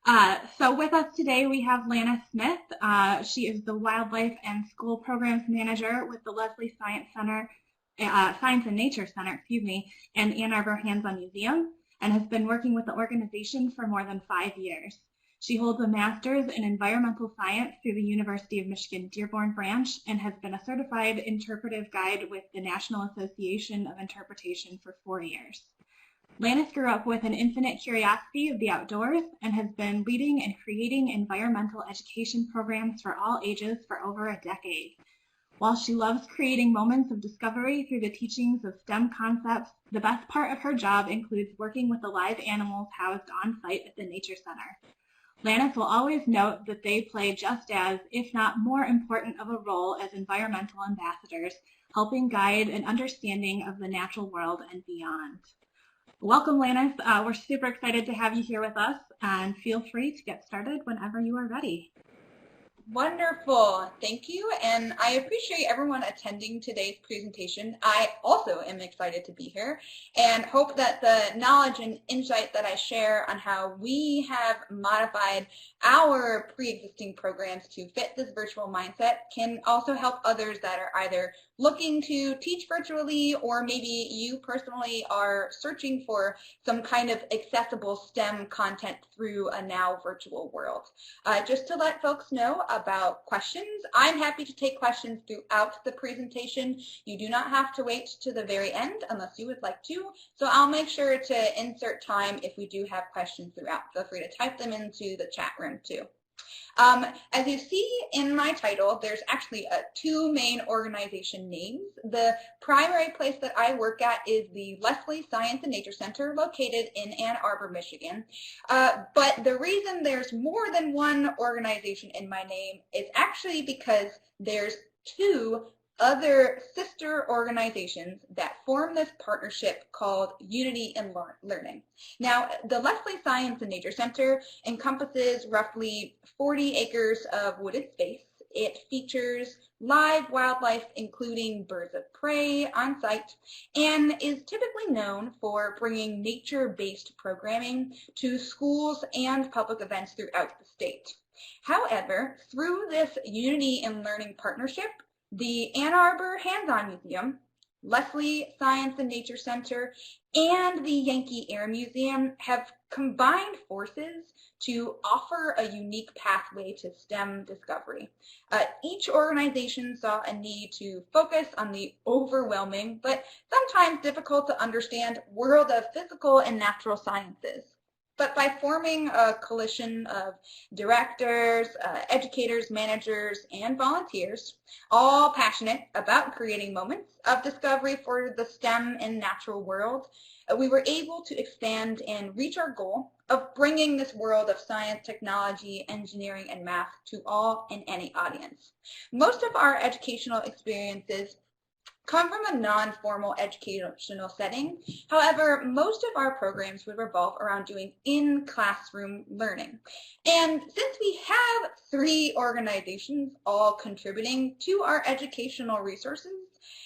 So with us today we have Lannis Smith. She is the Wildlife and School Programs Manager with the Leslie Science Center, Science and Nature Center, and Ann Arbor Hands-On Museum, and has been working with the organization for more than 5 years. She holds a master's in environmental science through the University of Michigan Dearborn branch and has been a certified interpretive guide with the National Association of Interpretation for 4 years. Lannis grew up with an infinite curiosity of the outdoors and has been leading and creating environmental education programs for all ages for over a decade. While she loves creating moments of discovery through the teachings of STEM concepts, the best part of her job includes working with the live animals housed on site at the Nature Center. Lannis will always note that they play just as, if not more important of a role as environmental ambassadors, helping guide an understanding of the natural world and beyond. Welcome, Lannis. We're super excited to have you here with us, and feel free to get started whenever you are ready. Wonderful. Thank you. And I appreciate everyone attending today's presentation. I also am excited to be here and hope that the knowledge and insight that I share on how we have modified our pre-existing programs to fit this virtual mindset can also help others that are either looking to teach virtually, or maybe you personally are searching for some kind of accessible STEM content through a now virtual world. Just to let folks know about questions, I'm happy to take questions throughout the presentation. You do not have to wait to the very end unless you would like to, so I'll make sure to insert time if we do have questions throughout. Feel free to type them into the chat room too. As you see in my title, there's actually two main organization names. The primary place that I work at is the Leslie Science and Nature Center located in Ann Arbor, Michigan. But the reason there's more than one organization in my name is actually because there's two other sister organizations that form this partnership called Unity in Learning. Now, the Leslie Science and Nature Center encompasses roughly 40 acres of wooded space. It features live wildlife, including birds of prey, on site, and is typically known for bringing nature-based programming to schools and public events throughout the state. However, through this Unity in Learning partnership, the Ann Arbor Hands-On Museum, Leslie Science and Nature Center, and the Yankee Air Museum have combined forces to offer a unique pathway to STEM discovery. Each organization saw a need to focus on the overwhelming, but sometimes difficult to understand, world of physical and natural sciences. But by forming a coalition of directors, educators, managers, and volunteers, all passionate about creating moments of discovery for the STEM and natural world, we were able to expand and reach our goal of bringing this world of science, technology, engineering, and math to all and any audience. Most of our educational experiences come from a non-formal educational setting. However, most of our programs would revolve around doing in-classroom learning. And since we have three organizations all contributing to our educational resources,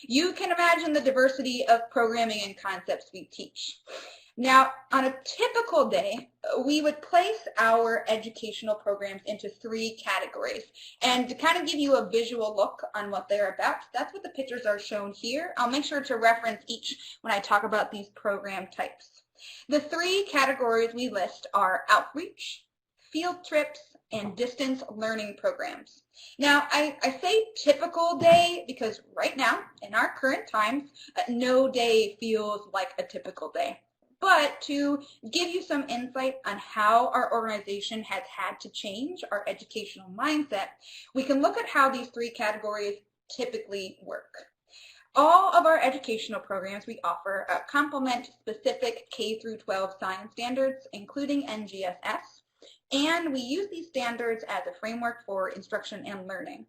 you can imagine the diversity of programming and concepts we teach. Now, on a typical day, we would place our educational programs into three categories. And to kind of give you a visual look on what they're about, that's what the pictures are shown here. I'll make sure to reference each when I talk about these program types. The three categories we list are outreach, field trips, and distance learning programs. Now, I say typical day because right now, in our current times, no day feels like a typical day. But to give you some insight on how our organization has had to change our educational mindset, we can look at how these three categories typically work. All of our educational programs we offer complement specific K-12 science standards, including NGSS, and we use these standards as a framework for instruction and learning.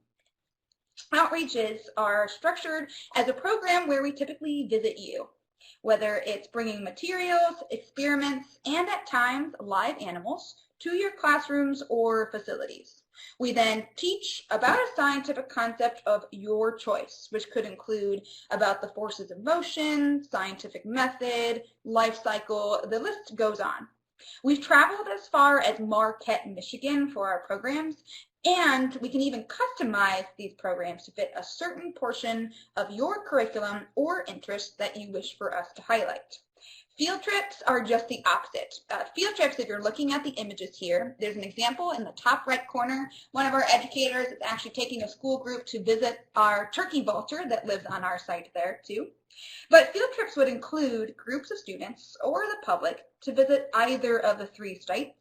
Outreaches are structured as a program where we typically visit you, whether it's bringing materials, experiments, and at times live animals to your classrooms or facilities. We then teach about a scientific concept of your choice, which could include about the forces of motion, scientific method, life cycle, the list goes on. We've traveled as far as Marquette, Michigan for our programs, and we can even customize these programs to fit a certain portion of your curriculum or interest that you wish for us to highlight. Field trips are just the opposite. Field trips, if you're looking at the images here, there's an example in the top right corner. One of our educators is actually taking a school group to visit our turkey vulture that lives on our site there too. But field trips would include groups of students or the public to visit either of the 3 sites,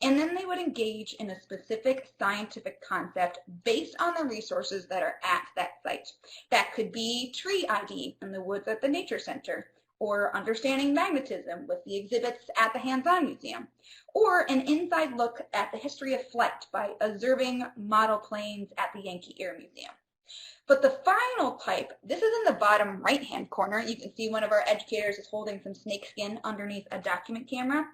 and then they would engage in a specific scientific concept based on the resources that are at that site. That could be tree ID in the woods at the Nature Center, or understanding magnetism with the exhibits at the Hands-On Museum, or an inside look at the history of flight by observing model planes at the Yankee Air Museum. But the final type, this is in the bottom right-hand corner. You can see one of our educators is holding some snakeskin underneath a document camera.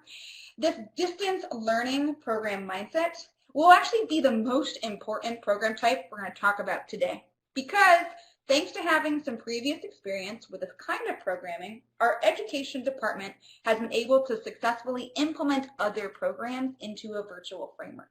This distance learning program mindset will actually be the most important program type we're going to talk about today, because thanks to having some previous experience with this kind of programming, our education department has been able to successfully implement other programs into a virtual framework.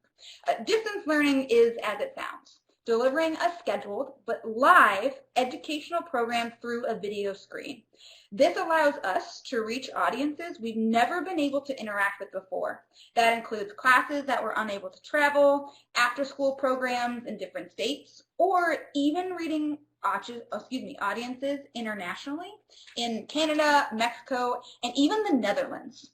Distance learning is as it sounds, delivering a scheduled but live educational program through a video screen. This allows us to reach audiences we've never been able to interact with before. That includes classes that were unable to travel, after-school programs in different states, or even reading audiences internationally in Canada, Mexico, and even the Netherlands.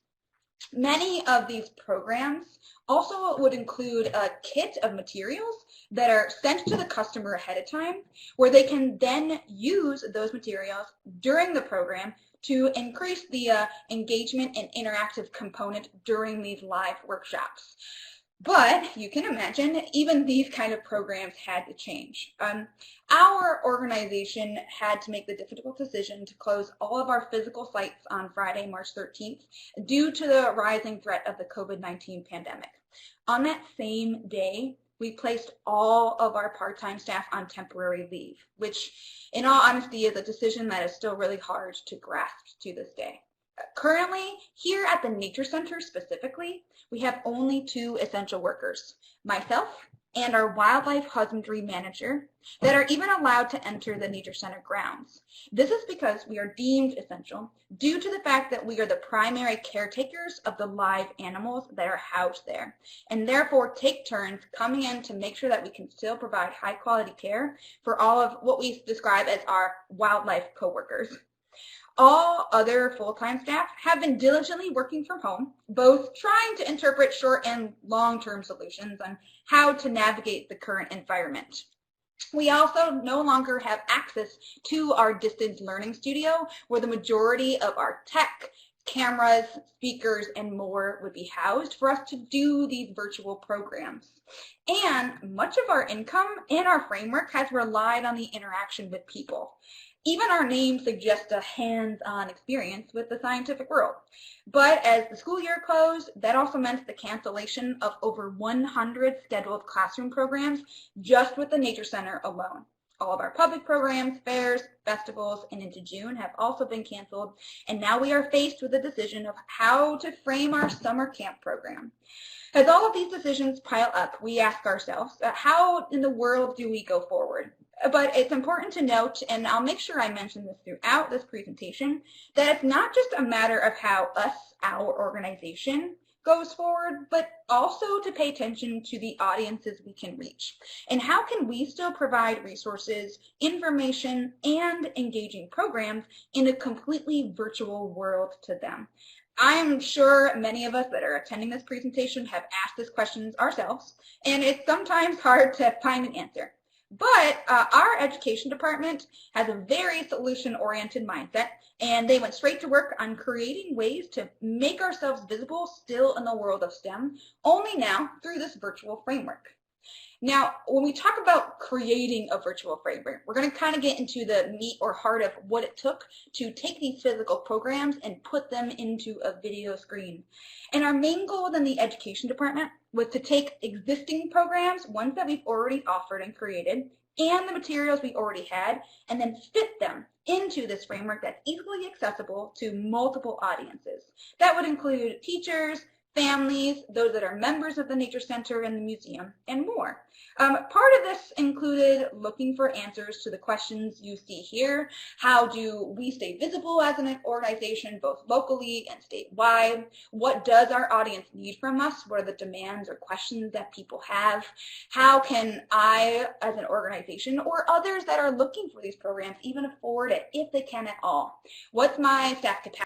Many of these programs also would include a kit of materials that are sent to the customer ahead of time, where they can then use those materials during the program to increase the engagement and interactive component during these live workshops. But you can imagine, even these kind of programs had to change. Our organization had to make the difficult decision to close all of our physical sites on Friday, March 13th, due to the rising threat of the COVID-19 pandemic. On that same day, we placed all of our part-time staff on temporary leave, which in all honesty is a decision that is still really hard to grasp to this day. Currently, here at the Nature Center specifically, we have only 2 essential workers, myself and our wildlife husbandry manager, that are even allowed to enter the Nature Center grounds. This is because we are deemed essential due to the fact that we are the primary caretakers of the live animals that are housed there, and therefore take turns coming in to make sure that we can still provide high quality care for all of what we describe as our wildlife coworkers. All other full-time staff have been diligently working from home, both trying to interpret short and long-term solutions on how to navigate the current environment. We also no longer have access to our distance learning studio, where the majority of our tech, cameras, speakers, and more would be housed for us to do these virtual programs. And much of our income in our framework has relied on the interaction with people. Even our name suggests a hands-on experience with the scientific world. But as the school year closed, that also meant the cancellation of over 100 scheduled classroom programs just with the Nature Center alone. All of our public programs, fairs, festivals, and into June have also been canceled, and now we are faced with the decision of how to frame our summer camp program. As all of these decisions pile up, we ask ourselves, how in the world do we go forward? But it's important to note, and I'll make sure I mention this throughout this presentation, that it's not just a matter of how our organization, goes forward, but also to pay attention to the audiences we can reach. And how can we still provide resources, information, and engaging programs in a completely virtual world to them? I am sure many of us that are attending this presentation have asked these questions ourselves, and it's sometimes hard to find an answer. But our education department has a very solution-oriented mindset, and they went straight to work on creating ways to make ourselves visible still in the world of STEM, only now through this virtual framework. Now, when we talk about creating a virtual framework, we're going to kind of get into the meat or heart of what it took to take these physical programs and put them into a video screen. And our main goal within the education department was to take existing programs, ones that we've already offered and created, and the materials we already had, and then fit them into this framework that's easily accessible to multiple audiences. That would include teachers, families, those that are members of the Nature Center and the museum, and more. Part of this included looking for answers to the questions you see here. How do we stay visible as an organization, both locally and statewide? What does our audience need from us? What are the demands or questions that people have? How can I, as an organization, or others that are looking for these programs, even afford it, if they can at all? What's my staff capacity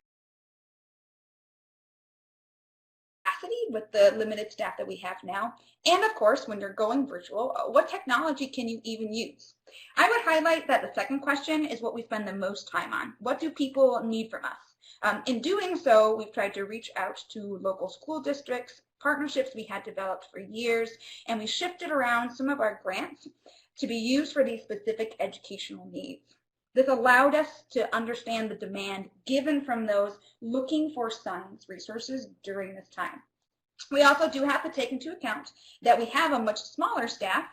with the limited staff that we have now? And of course, when you're going virtual, what technology can you even use? I would highlight that the second question is what we spend the most time on. What do people need from us? In doing so, we've tried to reach out to local school districts, partnerships we had developed for years, and we shifted around some of our grants to be used for these specific educational needs. This allowed us to understand the demand given from those looking for science resources during this time. We also do have to take into account that we have a much smaller staff.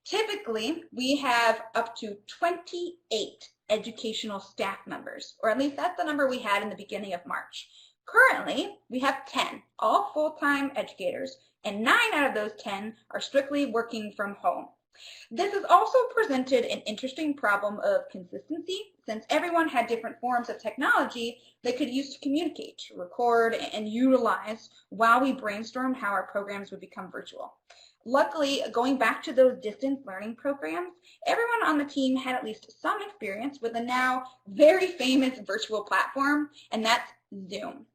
Typically, we have up to 28 educational staff members, or at least that's the number we had in the beginning of March. Currently, we have 10, all full-time educators, and 9 out of those 10 are strictly working from home. This has also presented an interesting problem of consistency, since everyone had different forms of technology they could use to communicate, record, and utilize while we brainstormed how our programs would become virtual. Luckily, going back to those distance learning programs, everyone on the team had at least some experience with a now very famous virtual platform, and that's Zoom.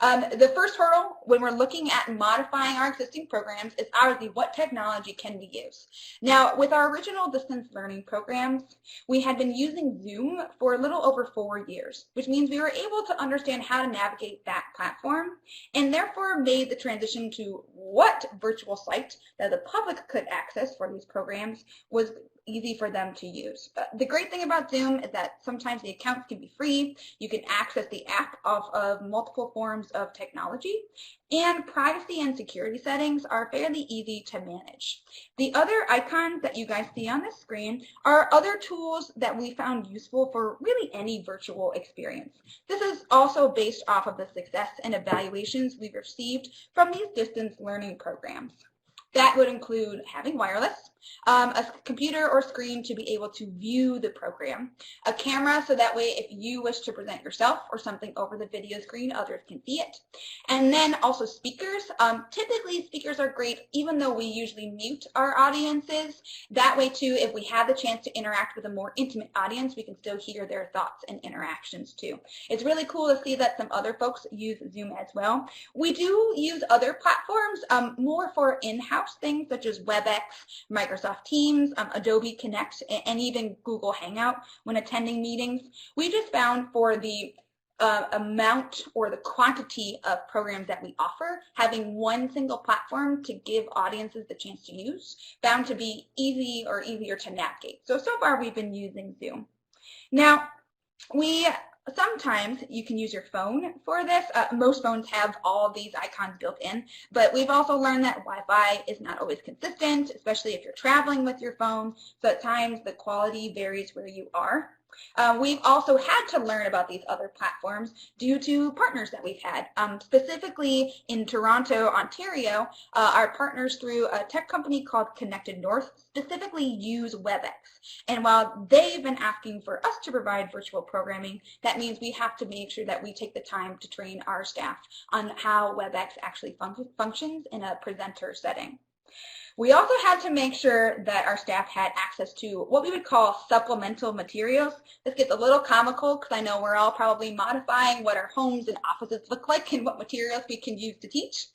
The first hurdle when we're looking at modifying our existing programs is obviously what technology can we use. Now, with our original distance learning programs, we had been using Zoom for a little over 4 years, which means we were able to understand how to navigate that platform, and therefore made the transition to what virtual site that the public could access for these programs was easy for them to use. The great thing about Zoom is that sometimes the accounts can be free. You can access the app off of multiple forms of technology, and privacy and security settings are fairly easy to manage. The other icons that you guys see on the screen are other tools that we found useful for really any virtual experience. This is also based off of the success and evaluations we've received from these distance learning programs. That would include having wireless, a computer or screen to be able to view the program, a camera so that way if you wish to present yourself or something over the video screen, others can see it, and then also speakers. Typically speakers are great even though we usually mute our audiences. That way too, if we have the chance to interact with a more intimate audience, we can still hear their thoughts and interactions too. It's really cool to see that some other folks use Zoom as well. We do use other platforms more for in-house things such as WebEx, Microsoft Teams, Adobe Connect, and even Google Hangout when attending meetings. We just found for the amount or the quantity of programs that we offer, having one single platform to give audiences the chance to use, found to be easy or easier to navigate. So far we've been using Zoom. Now, sometimes you can use your phone for this. Most phones have all of these icons built in, but we've also learned that Wi-Fi is not always consistent, especially if you're traveling with your phone, so at times the quality varies where you are. We've also had to learn about these other platforms due to partners that we've had. Specifically in Toronto, Ontario, our partners through a tech company called Connected North specifically use WebEx. And while they've been asking for us to provide virtual programming, that means we have to make sure that we take the time to train our staff on how WebEx actually functions in a presenter setting. We also had to make sure that our staff had access to what we would call supplemental materials. This gets a little comical because I know we're all probably modifying what our homes and offices look like and what materials we can use to teach.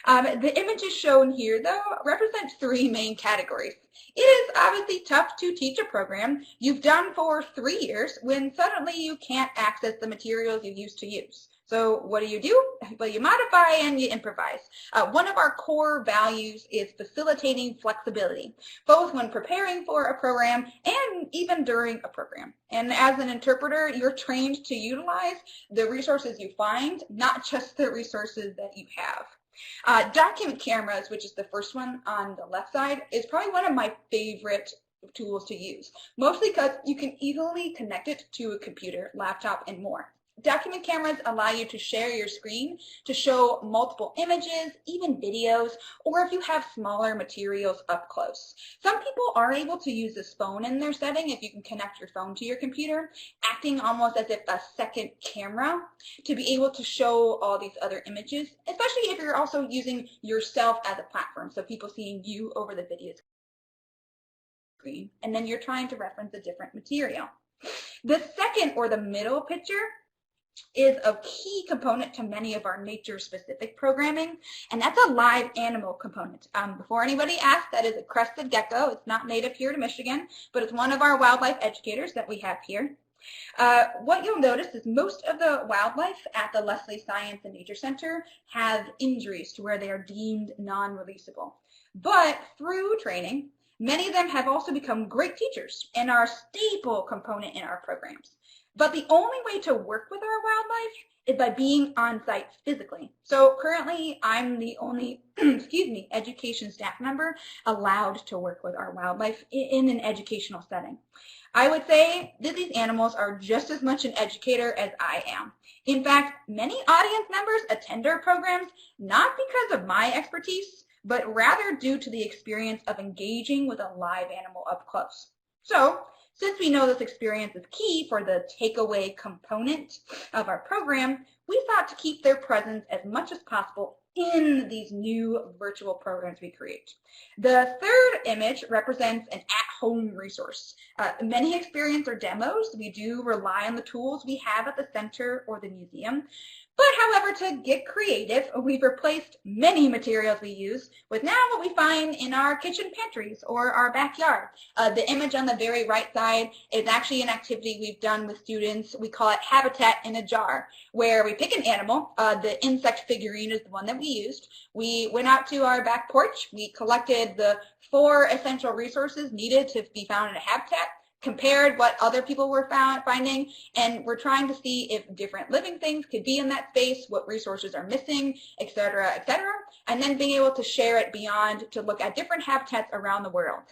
The images shown here, though, represent 3 main categories. It is obviously tough to teach a program you've done for 3 years when suddenly you can't access the materials you used to use. So what do? Well, you modify and you improvise. One of our core values is facilitating flexibility, both when preparing for a program and even during a program. And as an interpreter, you're trained to utilize the resources you find, not just the resources that you have. Document cameras, which is the first one on the left side, is probably one of my favorite tools to use, mostly because you can easily connect it to a computer, laptop, and more. Document cameras allow you to share your screen to show multiple images, even videos, or if you have smaller materials up close. Some people are able to use this phone in their setting if you can connect your phone to your computer, acting almost as if a second camera to be able to show all these other images, especially if you're also using yourself as a platform, so people seeing you over the video screen, and then you're trying to reference a different material. The second, or the middle picture, is a key component to many of our nature-specific programming, and that's a live animal component. Before anybody asks, that is a crested gecko. It's not native here to Michigan, but it's one of our wildlife educators that we have here. What you'll notice is most of the wildlife at the Leslie Science and Nature Center have injuries to where they are deemed non-releasable. But through training, many of them have also become great teachers and are a staple component in our programs. But the only way to work with our wildlife is by being on site physically. So currently I'm the only education staff member allowed to work with our wildlife in an educational setting. I would say that these animals are just as much an educator as I am. In fact, many audience members attend our programs not because of my expertise, but rather due to the experience of engaging with a live animal up close. So, since we know this experience is key for the takeaway component of our program, we thought to keep their presence as much as possible in these new virtual programs we create. The third image represents an at-home resource. Many experience or demos, we do rely on the tools we have at the center or the museum. But however, to get creative, we've replaced many materials we use with now what we find in our kitchen pantries or our backyard. The image on the very right side is actually an activity we've done with students. We call it Habitat in a Jar, where we pick an animal. The insect figurine is the one that we used. We went out to our back porch. We collected the 4 essential resources needed to be found in a habitat, compared what other people were finding, and we're trying to see if different living things could be in that space, what resources are missing, etc., and then being able to share it beyond to look at different habitats around the world.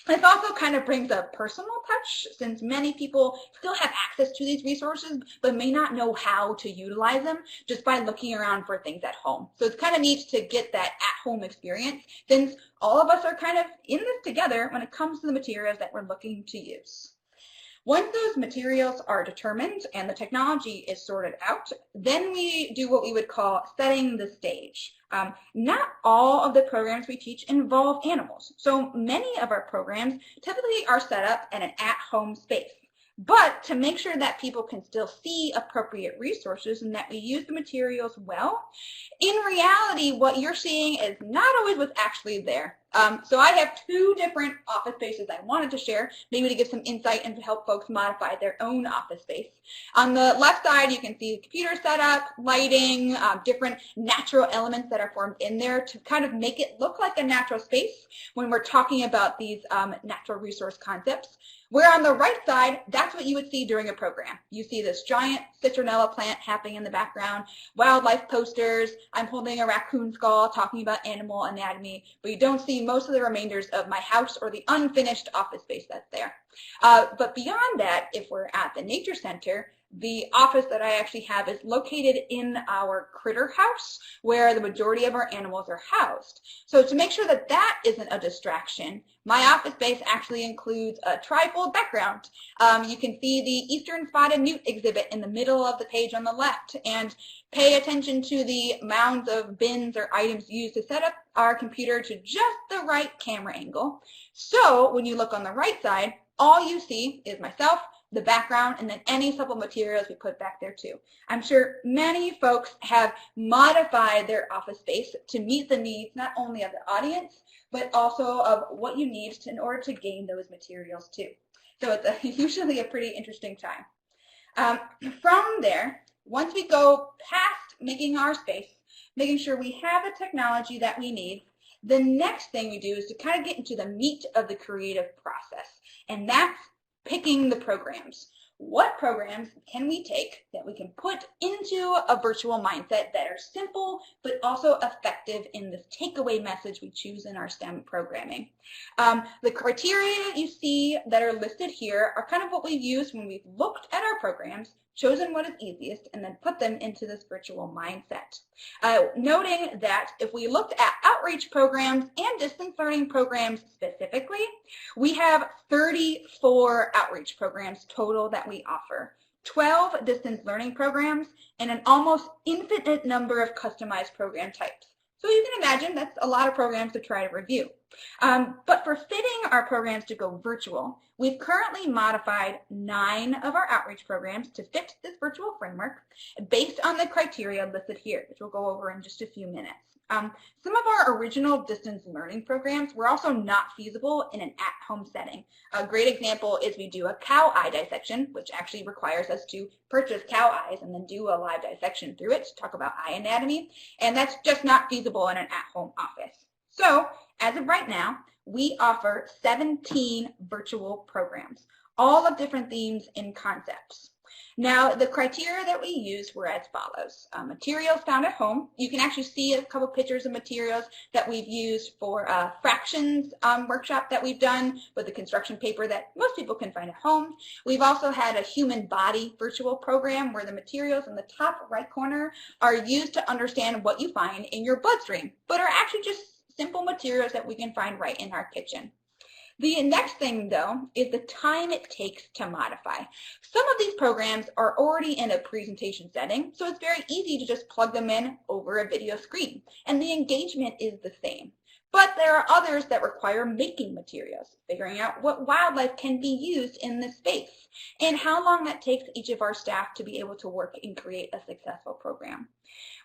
This also kind of brings a personal touch, since many people still have access to these resources but may not know how to utilize them just by looking around for things at home. So it's kind of neat to get that at-home experience, since all of us are kind of in this together when it comes to the materials that we're looking to use. Once those materials are determined and the technology is sorted out, then we do what we would call setting the stage. Not all of the programs we teach involve animals, so many of our programs typically are set up in an at-home space. But to make sure that people can still see appropriate resources and that we use the materials well, in reality, what you're seeing is not always what's actually there. So I have 2 different office spaces I wanted to share, maybe to give some insight and to help folks modify their own office space. On the left side, you can see the computer setup, lighting, different natural elements that are formed in there to kind of make it look like a natural space when we're talking about these natural resource concepts. Where on the right side, that's what you would see during a program. You see this giant citronella plant happening in the background, wildlife posters, I'm holding a raccoon skull talking about animal anatomy, but you don't see most of the remainders of my house or the unfinished office space that's there. But beyond that, if we're at the Nature Center, the office that I actually have is located in our critter house where the majority of our animals are housed. So to make sure that that isn't a distraction, my office space actually includes a trifold background. You can see the Eastern Spotted Newt exhibit in the middle of the page on the left, and pay attention to the mounds of bins or items used to set up our computer to just the right camera angle. So when you look on the right side, all you see is myself, the background, and then any supple materials we put back there too. I'm sure many folks have modified their office space to meet the needs not only of the audience, but also of what you need in order to gain those materials too. So it's usually a pretty interesting time. From there, once we go past making our space, making sure we have the technology that we need, the next thing we do is to kind of get into the meat of the creative process, and that's picking the programs. What programs can we take that we can put into a virtual mindset that are simple but also effective in the takeaway message we choose in our STEM programming? The criteria you see that are listed here are kind of what we've used when we've looked at our programs chosen what is easiest, and then put them into this virtual mindset. Noting that if we looked at outreach programs and distance learning programs specifically, we have 34 outreach programs total that we offer, 12 distance learning programs, and an almost infinite number of customized program types. So you can imagine that's a lot of programs to try to review. But for fitting our programs to go virtual, we've currently modified 9 of our outreach programs to fit this virtual framework based on the criteria listed here, which we'll go over in just a few minutes. Some of our original distance learning programs were also not feasible in an at-home setting. A great example is we do a cow eye dissection, which actually requires us to purchase cow eyes and then do a live dissection through it to talk about eye anatomy, and that's just not feasible in an at-home office. So, as of right now, we offer 17 virtual programs, all of different themes and concepts. Now, the criteria that we used were as follows. Materials found at home. You can actually see a couple pictures of materials that we've used for fractions workshop that we've done with the construction paper that most people can find at home. We've also had a human body virtual program where the materials in the top right corner are used to understand what you find in your bloodstream, but are actually just simple materials that we can find right in our kitchen. The next thing, though, is the time it takes to modify. Some of these programs are already in a presentation setting, so it's very easy to just plug them in over a video screen, and the engagement is the same. But there are others that require making materials, figuring out what wildlife can be used in this space, and how long that takes each of our staff to be able to work and create a successful program.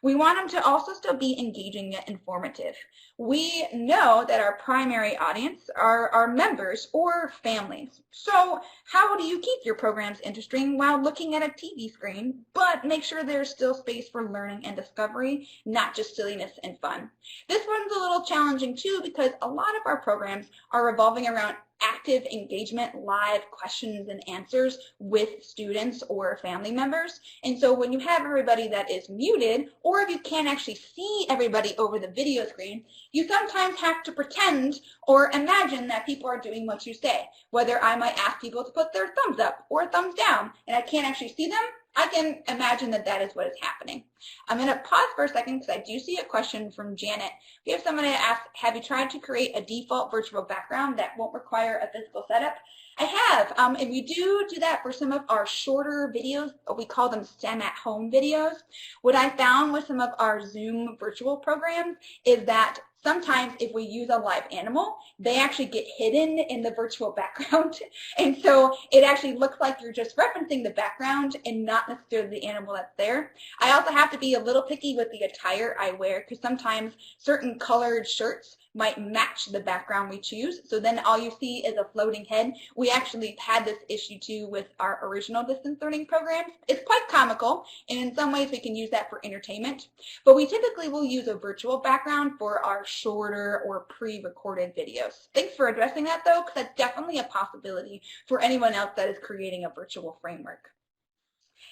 We want them to also still be engaging yet informative. We know that our primary audience are our members or families. So how do you keep your programs interesting while looking at a TV screen, but make sure there's still space for learning and discovery, not just silliness and fun? This one's a little challenging too because a lot of our programs are revolving around active engagement, live questions and answers with students or family members. And so when you have everybody that is muted, or if you can't actually see everybody over the video screen, you sometimes have to pretend or imagine that people are doing what you say. Whether I might ask people to put their thumbs up or thumbs down, and I can't actually see them, I can imagine that that is what is happening. I'm going to pause for a second because I do see a question from Janet. We have someone that asked, have you tried to create a default virtual background that won't require a physical setup? I have, and we do that for some of our shorter videos. We call them STEM at home videos. What I found with some of our Zoom virtual programs is that sometimes if we use a live animal, they actually get hidden in the virtual background. And so it actually looks like you're just referencing the background and not necessarily the animal that's there. I also have to be a little picky with the attire I wear because sometimes certain colored shirts might match the background we choose. So then all you see is a floating head. We actually had this issue too with our original distance learning programs. It's quite comical, and in some ways we can use that for entertainment. But we typically will use a virtual background for our shorter or pre-recorded videos. Thanks for addressing that though, because that's definitely a possibility for anyone else that is creating a virtual framework.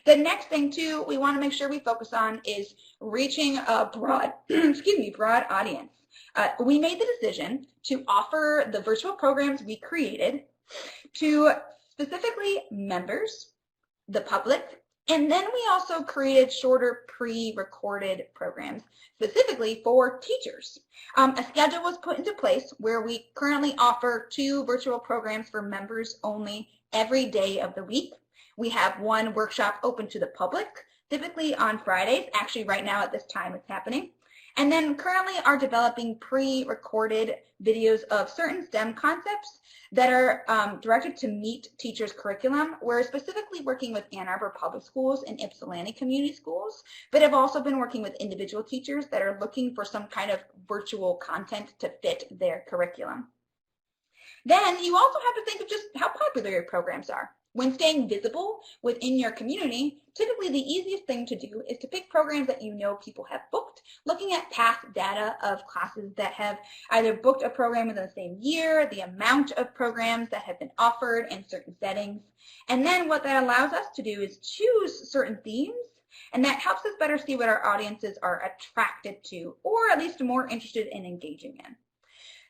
The next thing too we want to make sure we focus on is reaching a broad, broad audience. We made the decision to offer the virtual programs we created to specifically members, the public, and then we also created shorter pre-recorded programs specifically for teachers. A schedule was put into place where we currently offer 2 virtual programs for members only every day of the week. We have 1 workshop open to the public, typically on Fridays. Actually, right now at this time it's happening. And then currently are developing pre-recorded videos of certain STEM concepts that are directed to meet teachers' curriculum. We're specifically working with Ann Arbor Public Schools and Ypsilanti Community Schools, but have also been working with individual teachers that are looking for some kind of virtual content to fit their curriculum. Then you also have to think of just how popular your programs are. When staying visible within your community, typically the easiest thing to do is to pick programs that you know people have booked, looking at past data of classes that have either booked a program within the same year, the amount of programs that have been offered in certain settings. And then what that allows us to do is choose certain themes, and that helps us better see what our audiences are attracted to, or at least more interested in engaging in.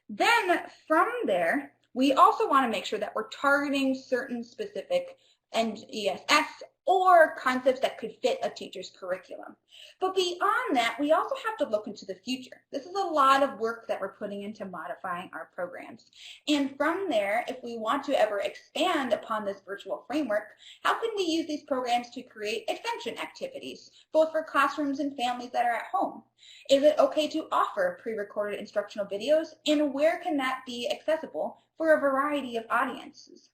Then from there, we also want to make sure that we're targeting certain specific NESS or concepts that could fit a teacher's curriculum. But beyond that, we also have to look into the future. This is a lot of work that we're putting into modifying our programs. And from there, if we want to ever expand upon this virtual framework, how can we use these programs to create extension activities, both for classrooms and families that are at home? Is it okay to offer pre-recorded instructional videos, and where can that be accessible for a variety of audiences?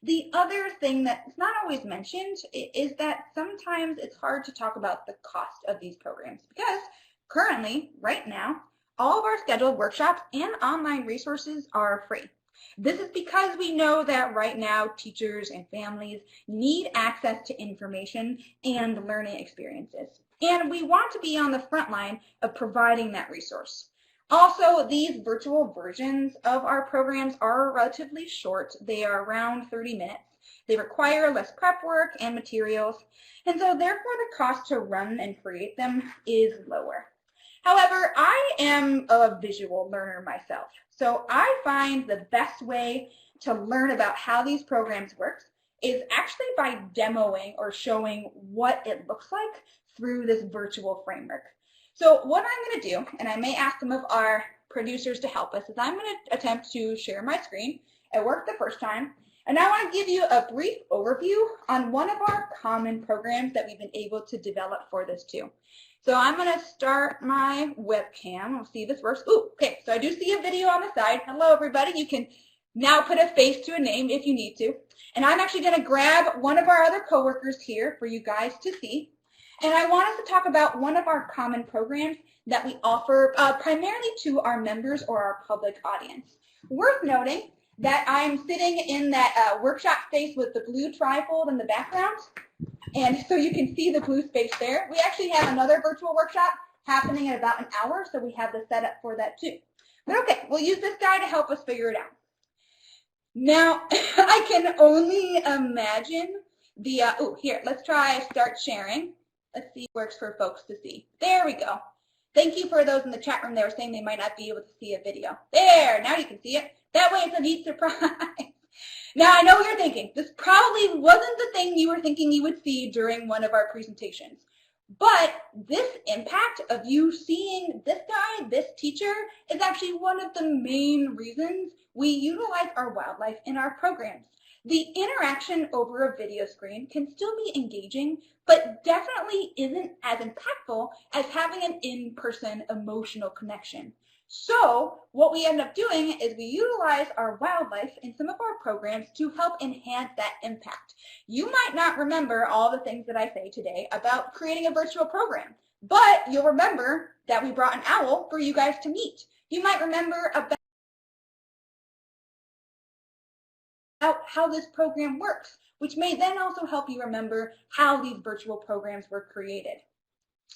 The other thing that's not always mentioned is that sometimes it's hard to talk about the cost of these programs because currently, right now, all of our scheduled workshops and online resources are free. This is because we know that right now teachers and families need access to information and learning experiences. And we want to be on the front line of providing that resource. Also, these virtual versions of our programs are relatively short. They are around 30 minutes. They require less prep work and materials, and so therefore the cost to run and create them is lower. However, I am a visual learner myself, so I find the best way to learn about how these programs work is actually by demoing or showing what it looks like through this virtual framework. So what I'm going to do, and I may ask some of our producers to help us, is I'm going to attempt to share my screen. It worked the first time. And I want to give you a brief overview on one of our common programs that we've been able to develop for this too. So I'm going to start my webcam. We'll see if this works. Ooh, okay, so I do see a video on the side. Hello, everybody. You can now put a face to a name if you need to. And I'm actually going to grab one of our other coworkers here for you guys to see. And I want us to talk about one of our common programs that we offer primarily to our members or our public audience. Worth noting that I'm sitting in that workshop space with the blue trifold in the background. And so you can see the blue space there. We actually have another virtual workshop happening in about an hour, so we have the setup for that too. But okay, we'll use this guy to help us figure it out. Now, I can only imagine the, here, let's try start sharing. Let's see if it works for folks to see. There we go. Thank you for those in the chat room that were saying they might not be able to see a video. There, now you can see it. That way it's a neat surprise. Now I know what you're thinking. This probably wasn't the thing you were thinking you would see during one of our presentations. But this impact of you seeing this guy, this teacher, is actually one of the main reasons we utilize our wildlife in our programs. The interaction over a video screen can still be engaging, but definitely isn't as impactful as having an in-person emotional connection. So what we end up doing is we utilize our wildlife in some of our programs to help enhance that impact. You might not remember all the things that I say today about creating a virtual program, but you'll remember that we brought an owl for you guys to meet. You might remember about how this program works, which may then also help you remember how these virtual programs were created.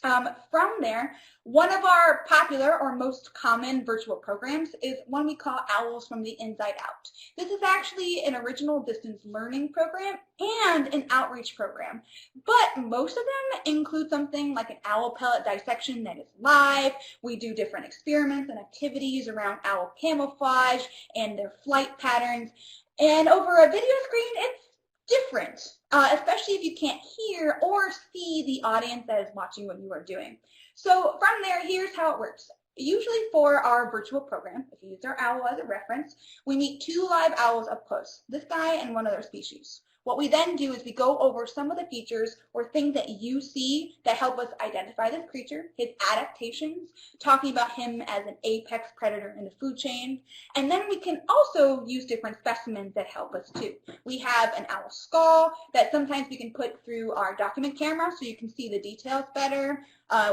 From there, one of our popular or most common virtual programs is one we call Owls from the Inside Out. This is actually an original distance learning program and an outreach program, but most of them include something like an owl pellet dissection that is live. We do different experiments and activities around owl camouflage and their flight patterns. And over a video screen, it's different, especially if you can't hear or see the audience that is watching what you are doing. So from there, here's how it works. Usually for our virtual program, if you use our owl as a reference, we meet two live owls up close, this guy and one other species. What we then do is we go over some of the features or things that you see that help us identify this creature, his adaptations, talking about him as an apex predator in the food chain. And then we can also use different specimens that help us too. We have an owl skull that sometimes we can put through our document camera so you can see the details better.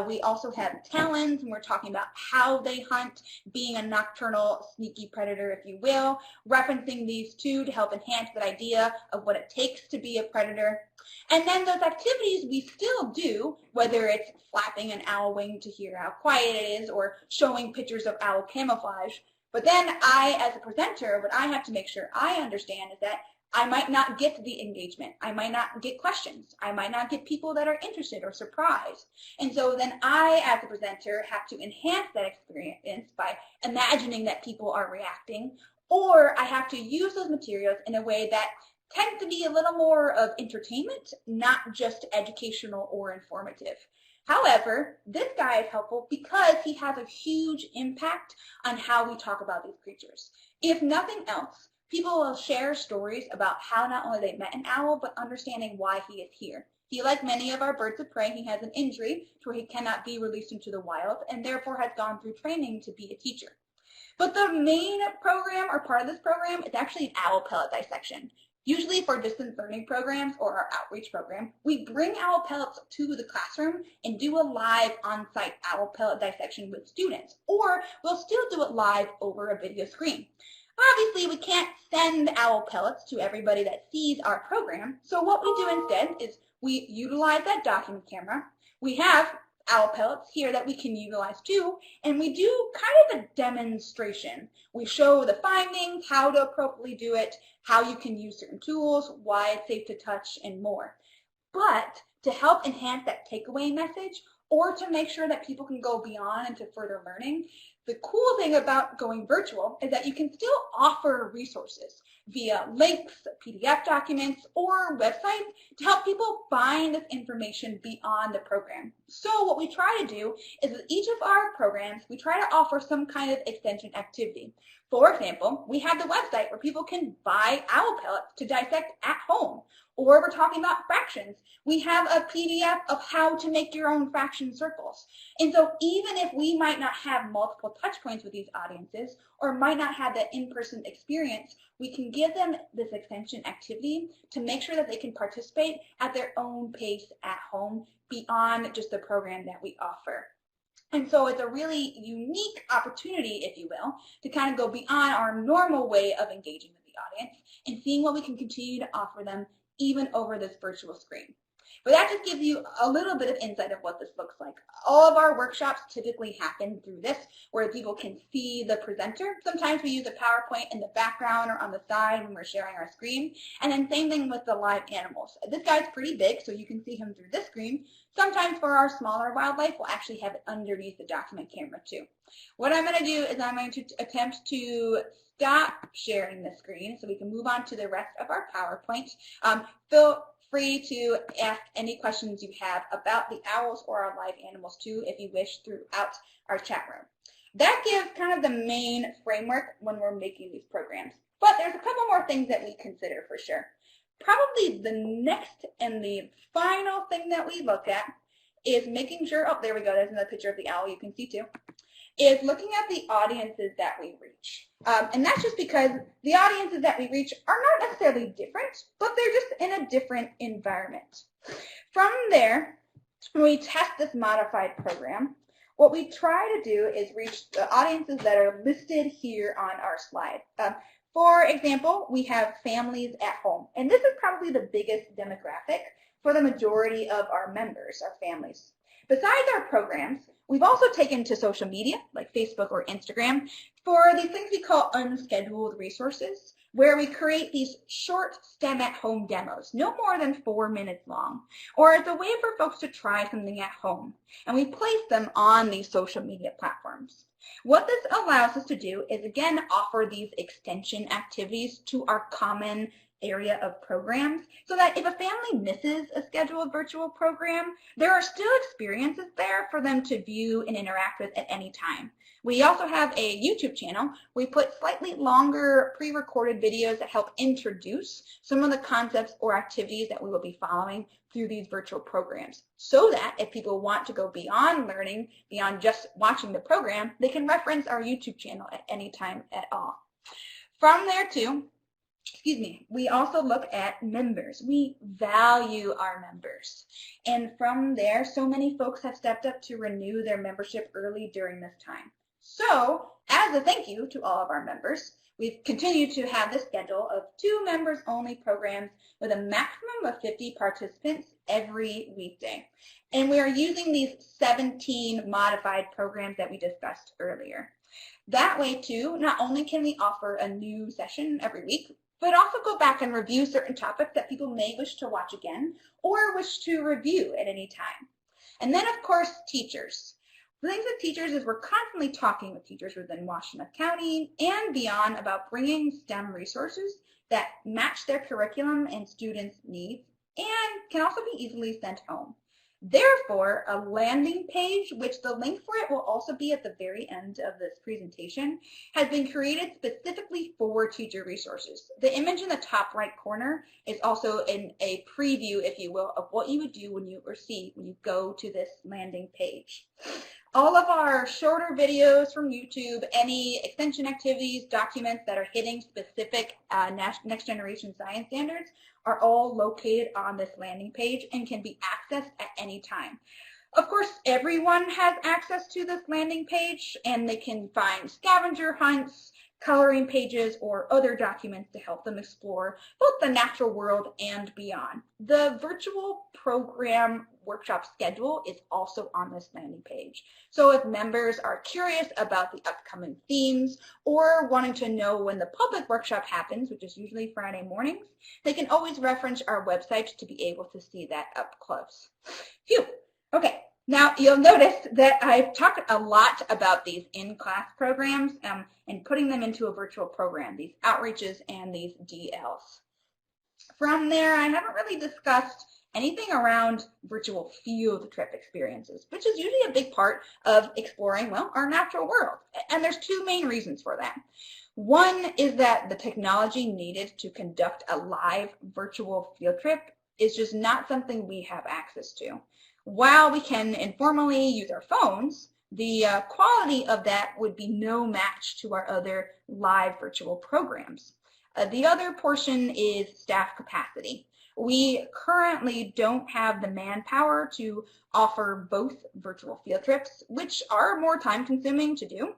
We also have talons, and we're talking about how they hunt, being a nocturnal, sneaky predator, if you will, referencing these two to help enhance that idea of what it takes to be a predator. And then those activities we still do, whether it's flapping an owl wing to hear how quiet it is or showing pictures of owl camouflage. But then I, as a presenter, what I have to make sure I understand is that I might not get the engagement. I might not get questions. I might not get people that are interested or surprised. And so then I, as a presenter, have to enhance that experience by imagining that people are reacting, or I have to use those materials in a way that tends to be a little more of entertainment, not just educational or informative. However, this guy is helpful because he has a huge impact on how we talk about these creatures. If nothing else, people will share stories about how not only they met an owl, but understanding why he is here. He, like many of our birds of prey, he has an injury to where he cannot be released into the wild and therefore has gone through training to be a teacher. But the main program or part of this program is actually an owl pellet dissection. Usually for distance learning programs or our outreach program, we bring owl pellets to the classroom and do a live on-site owl pellet dissection with students, or we'll still do it live over a video screen. Obviously, we can't send owl pellets to everybody that sees our program, so what we do instead is we utilize that document camera. We have owl pellets here that we can utilize too, and we do kind of a demonstration. We show the findings, how to appropriately do it, how you can use certain tools, why it's safe to touch, and more. But to help enhance that takeaway message, or to make sure that people can go beyond into further learning, the cool thing about going virtual is that you can still offer resources via links, PDF documents, or websites to help people find this information beyond the program. So what we try to do is with each of our programs, we try to offer some kind of extension activity. For example, we have the website where people can buy owl pellets to dissect at home, or we're talking about fractions. We have a PDF of how to make your own fraction circles. And so even if we might not have multiple touch points with these audiences or might not have that in-person experience, we can give them this extension activity to make sure that they can participate at their own pace at home beyond just the program that we offer. And so it's a really unique opportunity, if you will, to kind of go beyond our normal way of engaging with the audience and seeing what we can continue to offer them even over this virtual screen. But that just gives you a little bit of insight of what this looks like. All of our workshops typically happen through this, where people can see the presenter. Sometimes we use a PowerPoint in the background or on the side when we're sharing our screen. And then same thing with the live animals. This guy's pretty big, so you can see him through this screen. Sometimes for our smaller wildlife, we'll actually have it underneath the document camera too. What I'm going to do is I'm going to attempt to stop sharing the screen so we can move on to the rest of our PowerPoint. Feel free to ask any questions you have about the owls or our live animals too, if you wish, throughout our chat room. That gives kind of the main framework when we're making these programs. But there's a couple more things that we consider for sure. Probably the next and the final thing that we look at is making sure, oh, there we go, there's another picture of the owl you can see too, is looking at the audiences that we reach. And that's just because the audiences that we reach are not necessarily different, but they're just in a different environment. From there, when we test this modified program, what we try to do is reach the audiences that are listed here on our slide. For example, we have families at home, and this is probably the biggest demographic for the majority of our members, our families. Besides our programs, we've also taken to social media, like Facebook or Instagram, for these things we call unscheduled resources, where we create these short STEM at home demos, no more than 4 minutes long, or as a way for folks to try something at home. And we place them on these social media platforms. What this allows us to do is, again, offer these extension activities to our common area of programs so that if a family misses a scheduled virtual program, there are still experiences there for them to view and interact with at any time. We also have a YouTube channel. We put slightly longer pre-recorded videos that help introduce some of the concepts or activities that we will be following through these virtual programs, so that if people want to go beyond learning, beyond just watching the program, they can reference our YouTube channel at any time at all. From there too, we also look at members. We value our members. And from there, so many folks have stepped up to renew their membership early during this time. So, as a thank you to all of our members, we've continued to have this schedule of 2 members-only programs with a maximum of 50 participants every weekday. And we are using these 17 modified programs that we discussed earlier. That way, too, not only can we offer a new session every week, but also go back and review certain topics that people may wish to watch again or wish to review at any time. And then, of course, teachers. The things with teachers is we're constantly talking with teachers within Washtenaw County and beyond about bringing STEM resources that match their curriculum and students' needs and can also be easily sent home. Therefore, a landing page, which the link for it will also be at the very end of this presentation, has been created specifically for teacher resources. The image in the top right corner is also in a preview, if you will, of what you would do when you go to this landing page. All of our shorter videos from YouTube, any extension activities, documents that are hitting specific next generation science standards are all located on this landing page and can be accessed at any time. Of course, everyone has access to this landing page, and they can find scavenger hunts, coloring pages, or other documents to help them explore both the natural world and beyond. The virtual program workshop schedule is also on this landing page. So if members are curious about the upcoming themes or wanting to know when the public workshop happens, which is usually Friday mornings, they can always reference our website to be able to see that up close. Phew. Okay. Now, you'll notice that I've talked a lot about these in-class programs and putting them into a virtual program, these outreaches and these DLs. From there, I haven't really discussed anything around virtual field trip experiences, which is usually a big part of exploring, well, our natural world. And there's two main reasons for that. One is that the technology needed to conduct a live virtual field trip is just not something we have access to. While we can informally use our phones, the quality of that would be no match to our other live virtual programs. The other portion is staff capacity. We currently don't have the manpower to offer both virtual field trips, which are more time-consuming to do,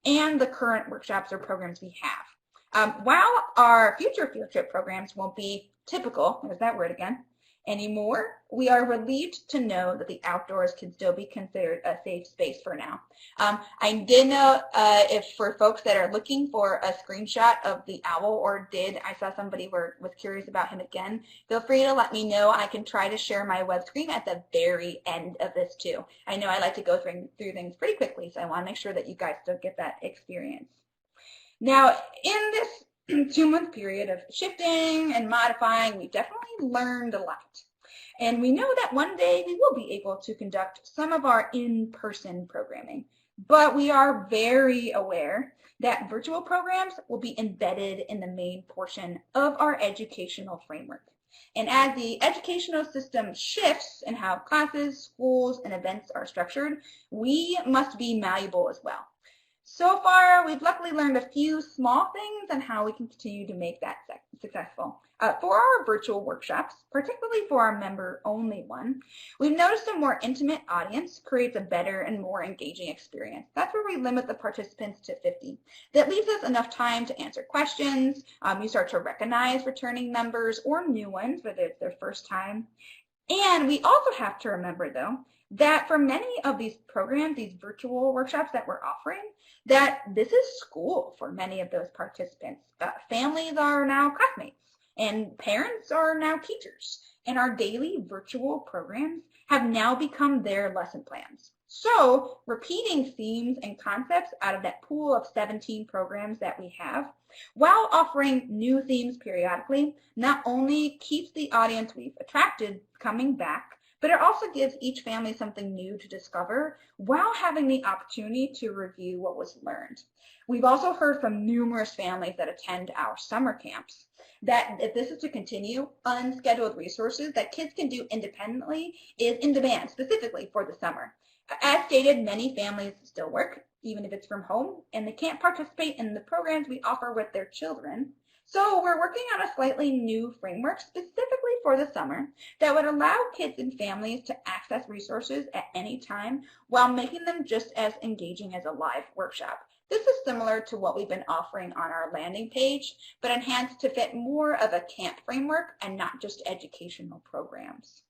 and the current workshops or programs we have. While our future field trip programs won't be typical, there's that word again, anymore, we are relieved to know that the outdoors can still be considered a safe space for now. I did know if for folks that are looking for a screenshot of the owl, or I saw somebody was curious about him again, feel free to let me know. I can try to share my web screen at the very end of this too. I know I like to go through things pretty quickly, so I want to make sure that you guys still get that experience. Now, in this 2-month period of shifting and modifying, we've definitely learned a lot. And we know that one day we will be able to conduct some of our in-person programming. But we are very aware that virtual programs will be embedded in the main portion of our educational framework. And as the educational system shifts in how classes, schools, and events are structured, we must be malleable as well. So far, we've luckily learned a few small things on how we can continue to make that successful. For our virtual workshops, particularly for our member-only one, we've noticed a more intimate audience creates a better and more engaging experience. That's where we limit the participants to 50. That leaves us enough time to answer questions. You start to recognize returning members or new ones, whether it's their first time. And we also have to remember, though, that for many of these programs, these virtual workshops that we're offering, that this is school for many of those participants. Families are now classmates, and parents are now teachers, and our daily virtual programs have now become their lesson plans. So repeating themes and concepts out of that pool of 17 programs that we have, while offering new themes periodically, not only keeps the audience we've attracted coming back, but it also gives each family something new to discover while having the opportunity to review what was learned. We've also heard from numerous families that attend our summer camps that if this is to continue, unscheduled resources that kids can do independently is in demand specifically for the summer. As stated, many families still work, even if it's from home, and they can't participate in the programs we offer with their children. So we're working on a slightly new framework specifically for the summer that would allow kids and families to access resources at any time while making them just as engaging as a live workshop. This is similar to what we've been offering on our landing page, but enhanced to fit more of a camp framework and not just educational programs.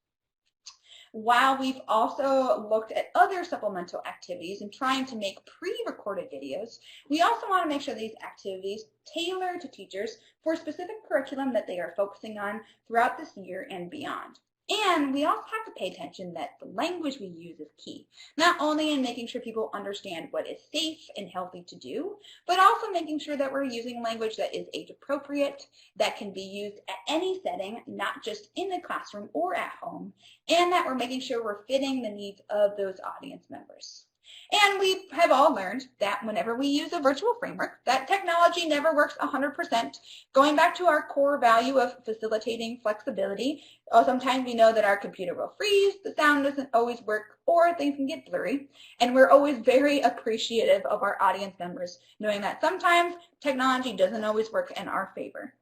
While we've also looked at other supplemental activities and trying to make pre-recorded videos, we also want to make sure these activities tailor to teachers for a specific curriculum that they are focusing on throughout this year and beyond. And we also have to pay attention that the language we use is key, not only in making sure people understand what is safe and healthy to do, but also making sure that we're using language that is age appropriate, that can be used at any setting, not just in the classroom or at home, and that we're making sure we're fitting the needs of those audience members. And we have all learned that whenever we use a virtual framework, that technology never works 100%. Going back to our core value of facilitating flexibility, sometimes we know that our computer will freeze, the sound doesn't always work, or things can get blurry. And we're always very appreciative of our audience members, knowing that sometimes technology doesn't always work in our favor.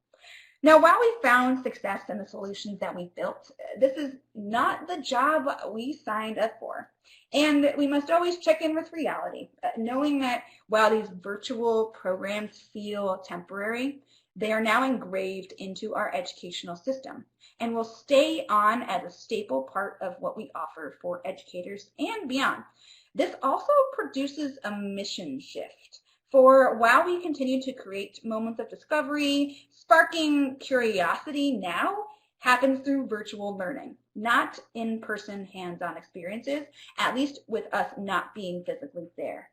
Now, while we found success in the solutions that we built, this is not the job we signed up for. And we must always check in with reality, knowing that while these virtual programs feel temporary, they are now engraved into our educational system and will stay on as a staple part of what we offer for educators and beyond. This also produces a mission shift. For while we continue to create moments of discovery, sparking curiosity now happens through virtual learning, not in-person hands-on experiences, at least with us not being physically there.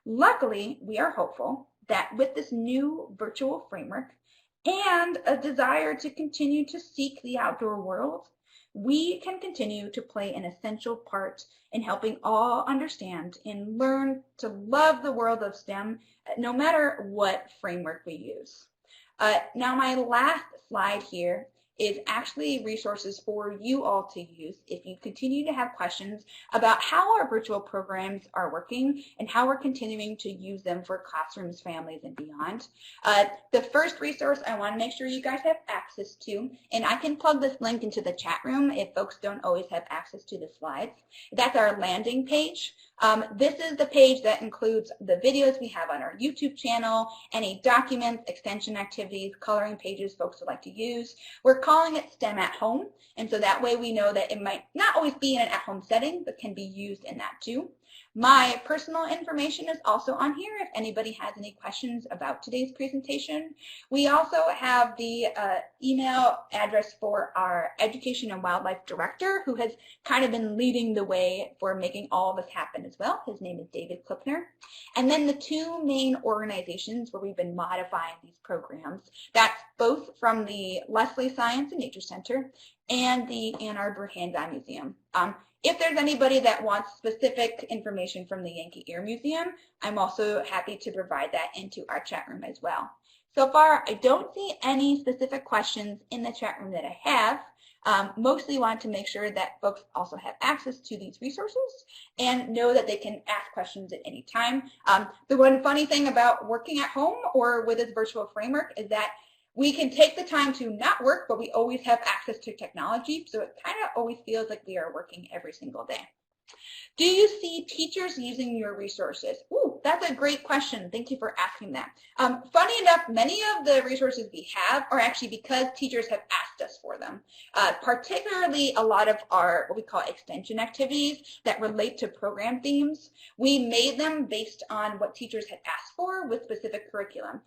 Luckily, we are hopeful that with this new virtual framework and a desire to continue to seek the outdoor world, we can continue to play an essential part in helping all understand and learn to love the world of STEM, no matter what framework we use. Now, my last slide here is actually resources for you all to use if you continue to have questions about how our virtual programs are working and how we're continuing to use them for classrooms, families, and beyond. The first resource I want to make sure you guys have access to, and I can plug this link into the chat room if folks don't always have access to the slides, that's our landing page. This is the page that includes the videos we have on our YouTube channel, any documents, extension activities, coloring pages folks would like to use. We're calling it STEM at Home, and so that way we know that it might not always be in an at-home setting, but can be used in that too. My personal information is also on here if anybody has any questions about today's presentation. We also have the email address for our Education and Wildlife Director, who has kind of been leading the way for making all of this happen as well. His name is David Klipner. And then the two main organizations where we've been modifying these programs, that's both from the Leslie Science and Nature Center and the Ann Arbor Hands-On Museum. If there's anybody that wants specific information from the Yankee Ear Museum, I'm also happy to provide that into our chat room as well. So far, I don't see any specific questions in the chat room that I have. Mostly want to make sure that folks also have access to these resources and know that they can ask questions at any time. The one funny thing about working at home or with this virtual framework is that we can take the time to not work, but we always have access to technology, so it kind of always feels like we are working every single day. Do you see teachers using your resources? Ooh, that's a great question. Thank you for asking that. Funny enough, many of the resources we have are actually because teachers have asked us for them. Particularly a lot of our, what we call extension activities that relate to program themes. We made them based on what teachers had asked for with specific curriculum.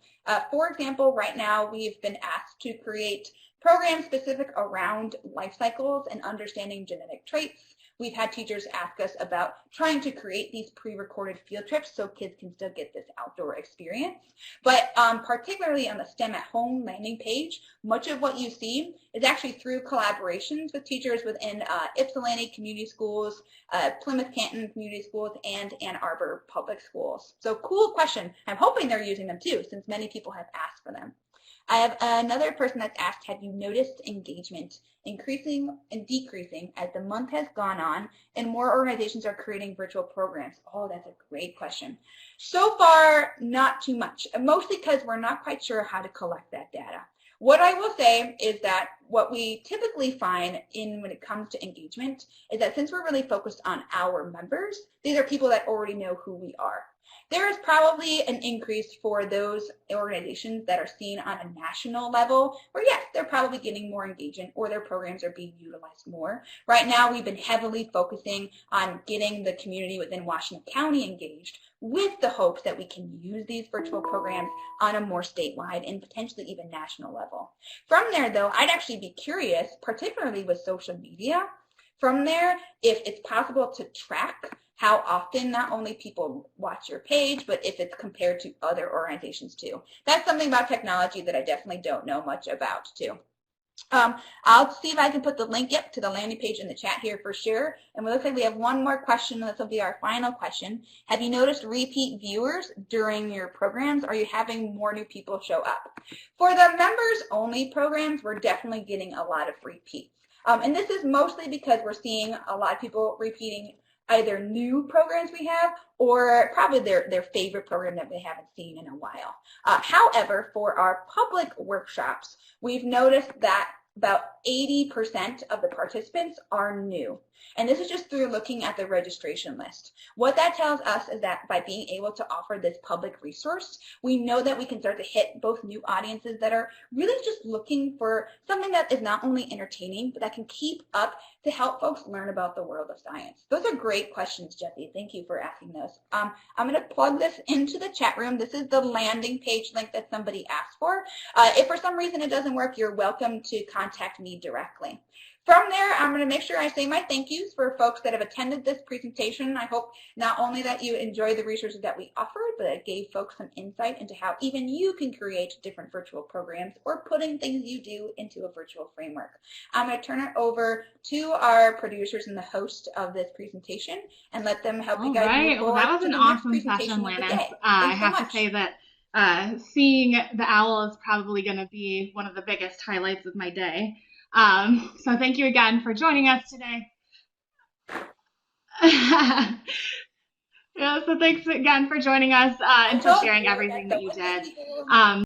For example, right now we've been asked to create programs specific around life cycles and understanding genetic traits. We've had teachers ask us about trying to create these pre-recorded field trips so kids can still get this outdoor experience. But particularly on the STEM at Home landing page, much of what you see is actually through collaborations with teachers within Ypsilanti Community Schools, Plymouth Canton Community Schools, and Ann Arbor Public Schools. So cool question. I'm hoping they're using them too, since many people have asked for them. I have another person that's asked, have you noticed engagement increasing and decreasing as the month has gone on and more organizations are creating virtual programs? Oh, that's a great question. So far, not too much, mostly because we're not quite sure how to collect that data. What I will say is that what we typically find when it comes to engagement is that since we're really focused on our members, these are people that already know who we are. There is probably an increase for those organizations that are seen on a national level where, yes, they're probably getting more engagement or their programs are being utilized more. Right now, we've been heavily focusing on getting the community within Washington County engaged with the hopes that we can use these virtual programs on a more statewide and potentially even national level. From there, though, I'd actually be curious, particularly with social media, from there, if it's possible to track how often not only people watch your page, but if it's compared to other organizations too. That's something about technology that I definitely don't know much about too. I'll see if I can put the link up to the landing page in the chat here for sure. And it looks like we have one more question. This will be our final question. Have you noticed repeat viewers during your programs? Are you having more new people show up? For the members only programs, we're definitely getting a lot of repeats. And this is mostly because we're seeing a lot of people repeating either new programs we have or probably their favorite program that they haven't seen in a while. However, for our public workshops, we've noticed that about 80% of the participants are new. And this is just through looking at the registration list. What that tells us is that by being able to offer this public resource, we know that we can start to hit both new audiences that are really just looking for something that is not only entertaining, but that can keep up to help folks learn about the world of science. Those are great questions, Jesse. Thank you for asking those. I'm going to plug this into the chat room. This is the landing page link that somebody asked for. If for some reason it doesn't work, you're welcome to contact me directly. From there, I'm going to make sure I say my thank yous for folks that have attended this presentation. I hope not only that you enjoy the resources that we offered, but it gave folks some insight into how even you can create different virtual programs or putting things you do into a virtual framework. I'm going to turn it over to our producers and the host of this presentation and let them help you guys move forward. Well, that was an awesome session, Lannis. I have to say that seeing the owl is probably going to be one of the biggest highlights of my day. So thank you again for joining us today. Yeah, so thanks again for joining us and for sharing everything that you did.